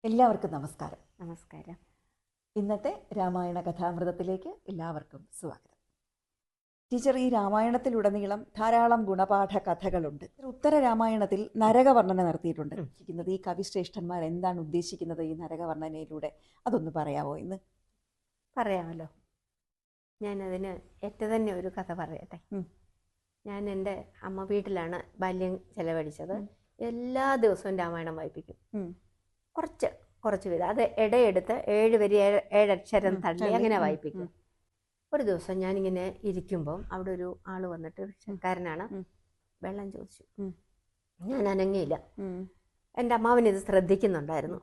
എല്ലാവർക്കും നമസ്കാരം. നമസ്കാരം. ഇന്നത്തെ രാമായണ കഥാമൃതത്തിലേക്ക് എല്ലാവർക്കും സ്വാഗതം. ടീച്ചർ, ഈ രാമായണത്തിലുടനീളം ധാരാളം ഗുണപാഠ കഥകളുണ്ട്. ഉത്തര രാമായണത്തിൽ നരകവർണ്ണന നടത്തിയിട്ടുണ്ട്. ഈ കവിശ്രേഷ്ഠന്മാർ എന്താണ് ഉദ്ദേശിക്കുന്നത് ഈ നരകവർണ്ണനയിലൂടെ? അതൊന്ന് പറയാമോ ഇന്ന്? പറയാമല്ലോ. ഞാനതിന് തന്നെ ഒരു കഥ പറയട്ടെ. ഞാൻ എൻ്റെ അമ്മ വീട്ടിലാണ് ബാല്യം ചെലവഴിച്ചത്. എല്ലാ ദിവസവും രാമായണം വായിപ്പിക്കും. കുറച്ച് വീതം, അത് ഇടയെടുത്ത് 7 വരി 7 അക്ഷരം തള്ളി അങ്ങനെ വായിപ്പിക്കും. ഒരു ദിവസം ഞാനിങ്ങനെ ഇരിക്കുമ്പം അവിടെ ഒരു ആള് വന്നിട്ട് ഭിക്ഷക്കാരനാണ്, വെള്ളം ചോദിച്ചു. ഞാൻ അനങ്ങിയില്ല. എൻ്റെ അമ്മാവൻ ഇത് ശ്രദ്ധിക്കുന്നുണ്ടായിരുന്നു.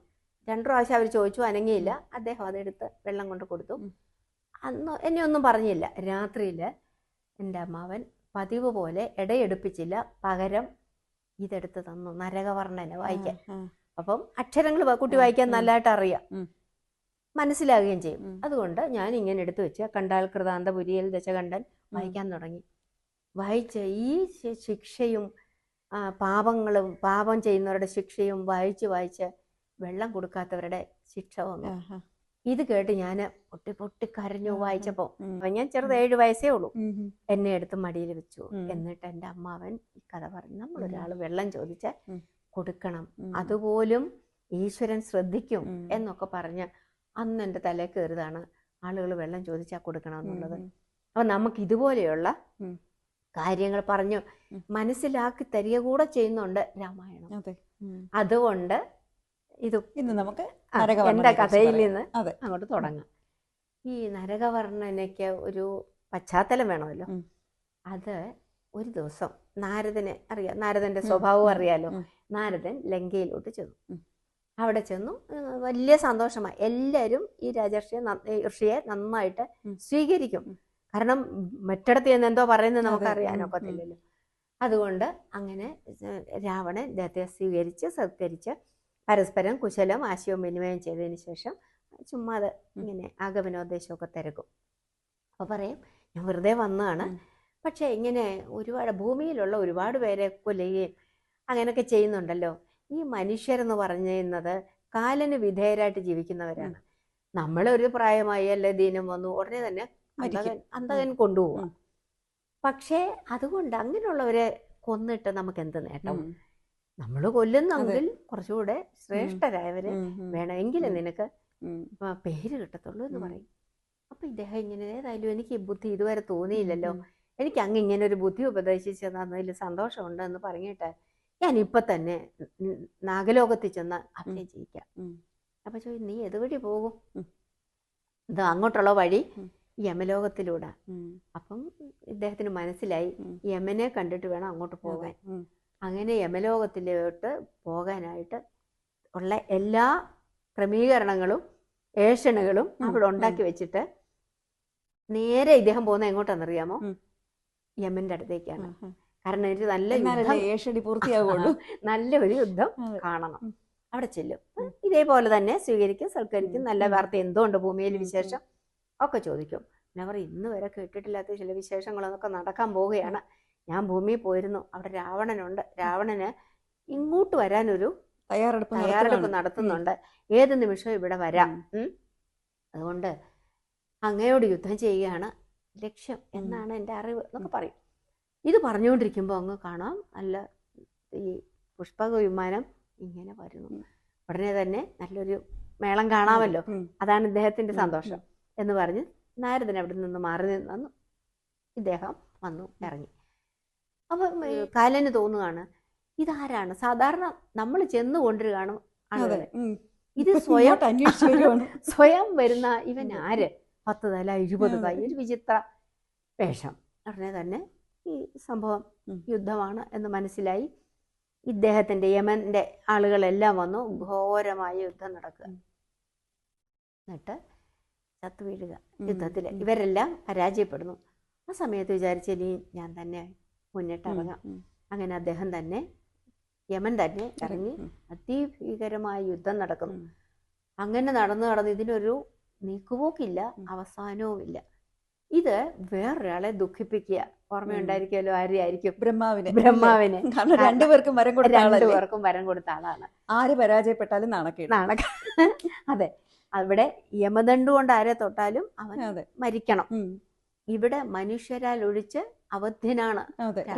2 പ്രാവശ്യം അവർ ചോദിച്ചു, അനങ്ങിയില്ല. അദ്ദേഹം അതെടുത്ത് വെള്ളം കൊണ്ട് കൊടുത്തു. അന്ന് എന്നെ ഒന്നും പറഞ്ഞില്ല. രാത്രിയിൽ എൻ്റെ അമ്മാവൻ പതിവ് പോലെ ഇടയെടുപ്പിച്ചില്ല, പകരം ഇതെടുത്ത് തന്നു, നരകവർണ്ണന വായിക്കാൻ. അപ്പം അക്ഷരങ്ങൾ കുട്ടി വായിക്കാൻ നല്ലതായിട്ട് അറിയാം, മനസ്സിലാകുകയും ചെയ്യും. അതുകൊണ്ട് ഞാൻ ഇങ്ങനെ എടുത്തു വെച്ച് കണ്ടാൽ കൃതാന്തപുരിയിൽ ദശകണ്ഠൻ വായിക്കാൻ തുടങ്ങി. വായിച്ച ഈ ശിക്ഷയും പാപങ്ങളും, പാപം ചെയ്യുന്നവരുടെ ശിക്ഷയും വായിച്ച് വെള്ളം കൊടുക്കാത്തവരുടെ ശിക്ഷ വന്നു. ഇത് കേട്ട് ഞാൻ പൊട്ടി കരഞ്ഞു. വായിച്ചപ്പോ ഞാൻ ചെറുത് 7 വയസ്സേ ഉള്ളൂ. എന്നെ എടുത്ത് മടിയിൽ വെച്ചു. എന്നിട്ട് എൻ്റെ അമ്മാവൻ ഈ കഥ പറഞ്ഞു, നമ്മളൊരാൾ വെള്ളം ചോദിച്ച് കൊടുക്കണം, അതുപോലും ഈശ്വരൻ ശ്രദ്ധിക്കും എന്നൊക്കെ പറഞ്ഞ് അന്ന് എൻ്റെ തലയിൽ കയറിയതാണ് ആളുകൾ വെള്ളം ചോദിച്ചാൽ കൊടുക്കണം എന്നുള്ളത്. അപ്പൊ നമുക്ക് ഇതുപോലെയുള്ള കാര്യങ്ങൾ പറഞ്ഞു മനസ്സിലാക്കി തരിക കൂടെ ചെയ്യുന്നുണ്ട് രാമായണം. അതുകൊണ്ട് ഇത് ഇന്ന് നമുക്ക് എൻ്റെ കഥയിൽ നിന്ന് അങ്ങോട്ട് തുടങ്ങാം. ഈ നരകവർണ്ണനയ്ക്ക് ഒരു പശ്ചാത്തലം വേണമല്ലോ. അത് ഒരു ദിവസം നാരദനെ അറിയാം, നാരദന്റെ സ്വഭാവം അറിയാലോ. നാരദൻ ലങ്കയിലോട്ട് ചെന്നു. അവിടെ ചെന്നു വലിയ സന്തോഷമായി. എല്ലാവരും ഈ ഋഷിയെ നന്നായിട്ട് സ്വീകരിക്കും. കാരണം മറ്റിടത്ത് ചെന്ന് എന്തോ പറയുന്നത് നമുക്കറിയാനൊക്കത്തില്ലല്ലോ. അതുകൊണ്ട് അങ്ങനെ രാവണൻ അദ്ദേഹത്തെ സ്വീകരിച്ച് സത്കരിച്ച് പരസ്പരം കുശലം ആശയവും വിനിമയം ചെയ്തതിന് ശേഷം ചുമ്മാതെ ഇങ്ങനെ ആഗമനോദ്ദേശമൊക്കെ തിരക്കും. അപ്പോൾ പറയും, ഞാൻ വെറുതെ വന്നതാണ്, പക്ഷേ ഇങ്ങനെ ഒരുപാട് ഭൂമിയിലുള്ള ഒരുപാട് പേരെ കൊല്ലുകയും അങ്ങനെയൊക്കെ ചെയ്യുന്നുണ്ടല്ലോ. ഈ മനുഷ്യരെന്ന് പറയുന്നത് കാലന് വിധേയരായിട്ട് ജീവിക്കുന്നവരാണ്. നമ്മളൊരു പ്രായമായി അല്ലെ ദീനം വന്നു ഉടനെ തന്നെ അന്തകൻ കൊണ്ടുപോകും. പക്ഷേ അതുകൊണ്ട് അങ്ങനെയുള്ളവരെ കൊന്നിട്ട് നമുക്ക് എന്ത് നേട്ടം? നമ്മൾ കൊല്ലുന്നെങ്കിൽ കുറച്ചുകൂടെ ശ്രേഷ്ഠരായവര് വേണമെങ്കിലും നിനക്ക് പേര് കിട്ടത്തുള്ളൂ എന്ന് പറയും. അപ്പൊ ഇദ്ദേഹം ഇങ്ങനെ, ഏതായാലും എനിക്ക് ഈ ബുദ്ധി ഇതുവരെ തോന്നിയില്ലല്ലോ, എനിക്ക് അങ്ങ് ഇങ്ങനെ ഒരു ബുദ്ധി ഉപദേശിച്ചു തന്നതിൽ സന്തോഷമുണ്ട് എന്ന് പറഞ്ഞിട്ട് ഞാൻ ഇപ്പൊ തന്നെ നാഗലോകത്തിൽ ചെന്ന് അഭിനയം ചെയ്യിക്കാം. അപ്പൊ ചോദിച്ചു, നീ ഏതുവഴി പോകും? ഇത് അങ്ങോട്ടുള്ള വഴി യമലോകത്തിലൂടെ. അപ്പം ഇദ്ദേഹത്തിന് മനസ്സിലായി യമനെ കണ്ടിട്ട് വേണം അങ്ങോട്ട് പോകാൻ. അങ്ങനെ യമലോകത്തിലോട്ട് പോകാനായിട്ട് ഉള്ള എല്ലാ ക്രമീകരണങ്ങളും ഏഷണകളും അവിടെ ഉണ്ടാക്കി വെച്ചിട്ട് നേരെ ഇദ്ദേഹം പോകുന്ന എങ്ങോട്ടാണെന്നറിയാമോ? യമന്റെ അടുത്തേക്കാണ്. കാരണം ഒരു നല്ലൊരു യുദ്ധം കാണണം. അവിടെ ചെല്ലും, ഇതേപോലെ തന്നെ സ്വീകരിക്കും, സൽക്കരിക്കും, നല്ല വാർത്ത എന്തുകൊണ്ട് ഭൂമിയിൽ വിശേഷം ഒക്കെ ചോദിക്കും. ഞാൻ പറയും, ഇന്ന് വരെ കേട്ടിട്ടില്ലാത്ത ചില വിശേഷങ്ങളൊക്കെ നടക്കാൻ പോവുകയാണ്. ഞാൻ ഭൂമിയിൽ പോയിരുന്നു, അവിടെ രാവണനുണ്ട്, രാവണന് ഇങ്ങോട്ട് വരാനൊരു തയ്യാറെടുപ്പ് നടത്തുന്നുണ്ട്, ഏത് നിമിഷവും ഇവിടെ വരാം, അതുകൊണ്ട് അങ്ങയോട് യുദ്ധം ചെയ്യുകയാണ് ലക്ഷ്യം എന്നാണ് എൻ്റെ അറിവ് എന്നൊക്കെ പറയും. ഇത് പറഞ്ഞുകൊണ്ടിരിക്കുമ്പോൾ അങ്ങ് കാണാം നല്ല ഈ പുഷ്പക വിമാനം ഇങ്ങനെ വരുന്നു. ഉടനെ തന്നെ നല്ലൊരു മേളം കാണാമല്ലോ, അതാണ് ഇദ്ദേഹത്തിന്റെ സന്തോഷം എന്ന് പറഞ്ഞ് നാരദൻ അവിടെ നിന്ന് മാറി നിന്നു. ഇദ്ദേഹം വന്നു ഇറങ്ങി. അപ്പൊ കാലന് തോന്നുകയാണ്, ഇതാരാണ്? സാധാരണ നമ്മൾ ചെന്ന് കൊണ്ടിരുകയാണ് ആളുകളെ, ഇത് സ്വയം വരുന്ന ഇവൻ ആര്? 10 തല 20 കൈ, ഒരു വിചിത്ര വേഷം. ഉടനെ തന്നെ ഈ സംഭവം യുദ്ധമാണ് എന്ന് മനസ്സിലായി. ഇദ്ദേഹത്തിന്റെ യമന്റെ ആളുകളെല്ലാം വന്നു, ഘോരമായ യുദ്ധം നടക്കുക. എന്നിട്ട് ചത്തു വീഴുക യുദ്ധത്തില്. ഇവരെല്ലാം പരാജയപ്പെടുന്നു. ആ സമയത്ത് വിചാരിച്ച ഇനി ഞാൻ തന്നെ മുന്നിട്ടിറങ്ങാം. അങ്ങനെ അദ്ദേഹം തന്നെ, യമൻ തന്നെ ഇറങ്ങി. അതിഭീകരമായ യുദ്ധം നടക്കുന്നു. അങ്ങനെ നടന്ന് ഇതിനൊരു നീക്കുപോക്കില്ല, അവസാനവുമില്ല. ഇത് വേറൊരാളെ ദുഃഖിപ്പിക്കുക ഓർമ്മയുണ്ടായിരിക്കുമല്ലോ, ആരെയായിരിക്കും? ബ്രഹ്മാവിനെ. ബ്രഹ്മാവിനെ. കാരണം രണ്ടുപേർക്കും വരം കൊടുത്ത ആളല്ലേ. രണ്ടുപേർക്കും വരം കൊടുത്ത ആളാണ്. ആര് പരാജയപ്പെട്ടാലും നാണക്കേട്. അതെ, അവിടെ യമദണ്ഡ് കൊണ്ട് ആരെ തൊട്ടാലും അവൻ മരിക്കണം. ഇവിടെ മനുഷ്യരാൽ ഒഴിച്ച് അവധ്യനാണ്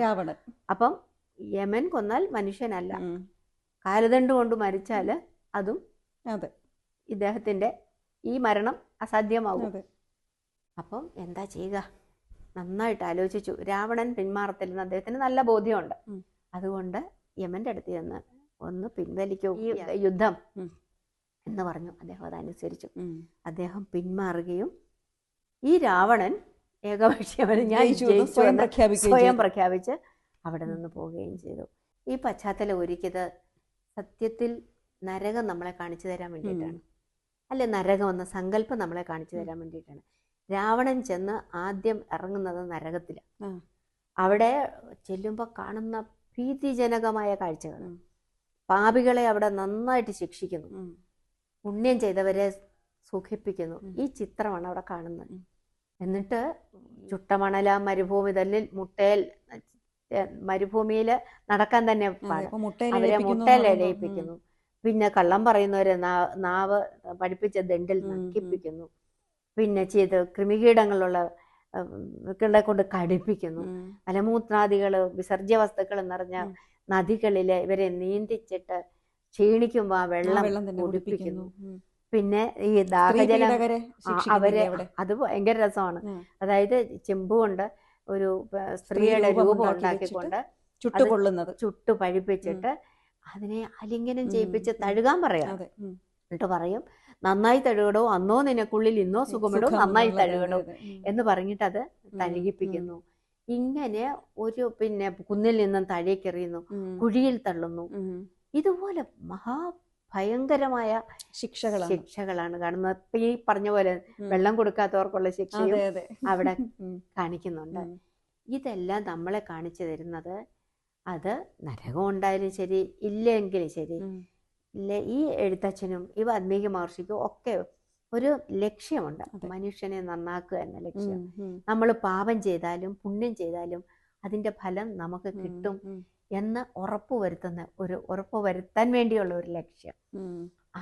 രാവണൻ. അപ്പം യമൻ കൊന്നാൽ മനുഷ്യനല്ല, കാലദണ്ഡ് കൊണ്ട് മരിച്ചാല് അതും ഇദ്ദേഹത്തിന്റെ ഈ മരണം അസാധ്യമാകും. അപ്പം എന്താ ചെയ്യുക? നന്നായിട്ട് ആലോചിച്ചു. രാവണൻ പിന്മാറത്തില്ലെന്ന് അദ്ദേഹത്തിന് നല്ല ബോധ്യമുണ്ട്. അതുകൊണ്ട് യമന്റെ അടുത്ത് ചെന്ന് ഒന്ന് പിൻവലിക്കൂ ഈ യുദ്ധം എന്ന് പറഞ്ഞു. അദ്ദേഹം അതനുസരിച്ചു. അദ്ദേഹം പിന്മാറുകയും ഈ രാവണൻ ഏകപക്ഷീയമായി ഞാൻ സ്വയം പ്രഖ്യാപിച്ച് അവിടെ നിന്ന് പോവുകയും ചെയ്തു. ഈ പശ്ചാത്തലം ഒരുക്കിയത് സത്യത്തിൽ നരകം നമ്മളെ കാണിച്ചു തരാൻ വേണ്ടിയിട്ടാണ്. അല്ലെ, നരകം എന്ന സങ്കല്പം നമ്മളെ കാണിച്ചു തരാൻ വേണ്ടിയിട്ടാണ്. രാവണൻ ചെന്ന് ആദ്യം ഇറങ്ങുന്നത് നരകത്തിലാണ്. അവിടെ ചെല്ലുമ്പോൾ കാണുന്ന ഭീതിജനകമായ കാഴ്ചകൾ. പാപികളെ അവിടെ നന്നായിട്ട് ശിക്ഷിക്കുന്നു, പുണ്യം ചെയ്തവരെ സുഖിപ്പിക്കുന്നു. ഈ ചിത്രമാണ് അവിടെ കാണുന്നത്. എന്നിട്ട് ചുട്ടമണല മരുഭൂമി തല്ലിൽ മുട്ടയിൽ മരുഭൂമിയിൽ നടക്കാൻ തന്നെ അവരെ മുട്ടയിലയിപ്പിക്കുന്നു. പിന്നെ കള്ളം പറയുന്നവരെ നാവ് പഠിപ്പിച്ച ദണ്ടിൽ നക്കിപ്പിക്കുന്നു. പിന്നെ ചെയ്ത് കൃമികീടങ്ങളുള്ള കൊണ്ട് കടിപ്പിക്കുന്നു. മലമൂത്രാദികള് വിസർജ്യ വസ്തുക്കൾ നിറഞ്ഞ നദികളിലെ ഇവരെ നീന്തിച്ചിട്ട് ക്ഷീണിക്കുമ്പോ ആ വെള്ളം കുടിപ്പിക്കുന്നു. പിന്നെ ഈ ദാഹജലം അവരെ, അത് ഭയങ്കര രസമാണ്. അതായത് ചെമ്പ് കൊണ്ട് ഒരു സ്ത്രീയുടെ രൂപം ഉണ്ടാക്കിക്കൊണ്ട് ചുട്ടു പഴിപ്പിച്ചിട്ട് അതിനെ അലിംഗനം ചെയ്യിപ്പിച്ച് തഴുകാൻ പറയാം. എന്നിട്ട് പറയും, നന്നായി തഴുകടോ, അന്നോ നിനക്കുള്ളിൽ ഇന്നോ സുഖമിടോ, നന്നായി തഴുകടോ എന്ന് പറഞ്ഞിട്ട് അത് തഴുകിപ്പിക്കുന്നു. ഇങ്ങനെ ഒരു പിന്നെ കുന്നിൽ നിന്നും താഴേക്കെറിയുന്നു, കുഴിയിൽ തള്ളുന്നു. ഇതുപോലെ മഹാഭയങ്കരമായ ശിക്ഷകളാണ് കാണുന്നത്. ഈ പറഞ്ഞ പോലെ വെള്ളം കൊടുക്കാത്തവർക്കുള്ള ശിക്ഷയും അവിടെ കാണിക്കുന്നുണ്ട്. ഇതെല്ലാം നമ്മളെ കാണിച്ചു തരുന്നത്, അത് നരകം ഉണ്ടായാലും ശരി ഇല്ലെങ്കിൽ ശരി, ഈ എഴുത്തച്ഛനും ഈ വാൽമീകി മഹർഷിക്കും ഒക്കെ ഒരു ലക്ഷ്യമുണ്ട്, മനുഷ്യനെ നന്നാക്കുക എന്ന ലക്ഷ്യം. നമ്മൾ പാപം ചെയ്താലും പുണ്യം ചെയ്താലും അതിന്റെ ഫലം നമുക്ക് കിട്ടും എന്ന് ഉറപ്പ് വരുത്താൻ വേണ്ടിയുള്ള ഒരു ലക്ഷ്യം.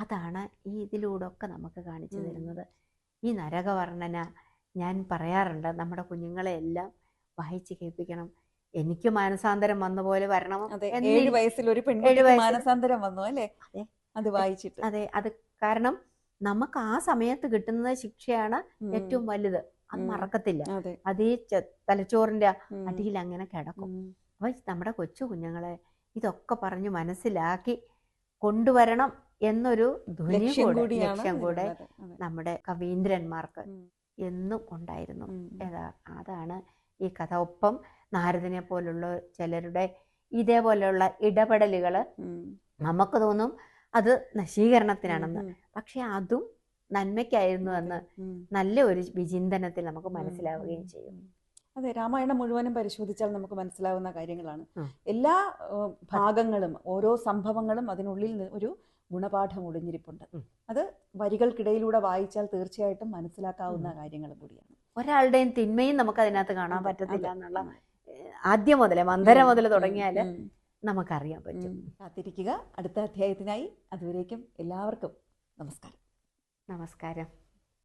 അതാണ് ഈ ഇതിലൂടെ ഒക്കെ നമുക്ക് കാണിച്ചു തരുന്നത്. ഈ നരകവർണ്ണന ഞാൻ പറയാറുണ്ട്, നമ്മുടെ കുഞ്ഞുങ്ങളെ എല്ലാം വായിച്ച് കേൾപ്പിക്കണം. എനിക്ക് മാനസാന്തരം വന്ന പോലെ വരണം. 7 വയസ്സിൽ ഒരു പെൺകുട്ടിക്ക് മാനസാന്തരം വന്നു അല്ലേ? അത് വായിച്ചിട്ട്. അതെ, അത് കാരണം നമുക്ക് ആ സമയത്ത് കിട്ടുന്ന ശിക്ഷയാണ് ഏറ്റവും വലുത്. അത് മറക്കത്തില്ല. അത് ഈ തലച്ചോറിന്റെ അടിയിൽ അങ്ങനെ കിടക്കും. അപ്പൊ നമ്മുടെ കൊച്ചു കുഞ്ഞുങ്ങളെ ഇതൊക്കെ പറഞ്ഞ് മനസ്സിലാക്കി കൊണ്ടുവരണം എന്നൊരു ലക്ഷ്യം കൂടെ നമ്മുടെ കവീന്ദ്രന്മാർക്ക് എന്നും ഉണ്ടായിരുന്നു. അതാണ് ഈ കഥ. ഒപ്പം നാരദനെ പോലുള്ള ചിലരുടെ ഇതേപോലെയുള്ള ഇടപെടലുകള് നമുക്ക് തോന്നും അത് നശീകരണത്തിനാണെന്ന്, പക്ഷെ അതും നന്മയ്ക്കായിരുന്നു എന്ന് നല്ല ഒരു വിചിന്തനത്തിൽ നമുക്ക് മനസ്സിലാവുകയും ചെയ്യും. അതെ, രാമായണം മുഴുവനും പരിശോധിച്ചാൽ നമുക്ക് മനസ്സിലാവുന്ന കാര്യങ്ങളാണ്. എല്ലാ ഭാഗങ്ങളും ഓരോ സംഭവങ്ങളും അതിനുള്ളിൽ ഒരു ഗുണപാഠം ഒളിഞ്ഞിരിപ്പുണ്ട്. അത് വരികൾക്കിടയിലൂടെ വായിച്ചാൽ തീർച്ചയായിട്ടും മനസ്സിലാക്കാവുന്ന കാര്യങ്ങൾ കൂടിയാണ്. ഒരാളുടെയും തിന്മയും നമുക്ക് അതിനകത്ത് കാണാൻ പറ്റത്തില്ല എന്നുള്ള ആദ്യം മുതലേ മന്ദര മുതൽ തുടങ്ങിയാല് നമുക്കറിയാൻ പറ്റും. കാത്തിരിക്കുക അടുത്ത അധ്യായത്തിനായി. അതുവരേക്കും എല്ലാവർക്കും നമസ്കാരം. നമസ്കാരം.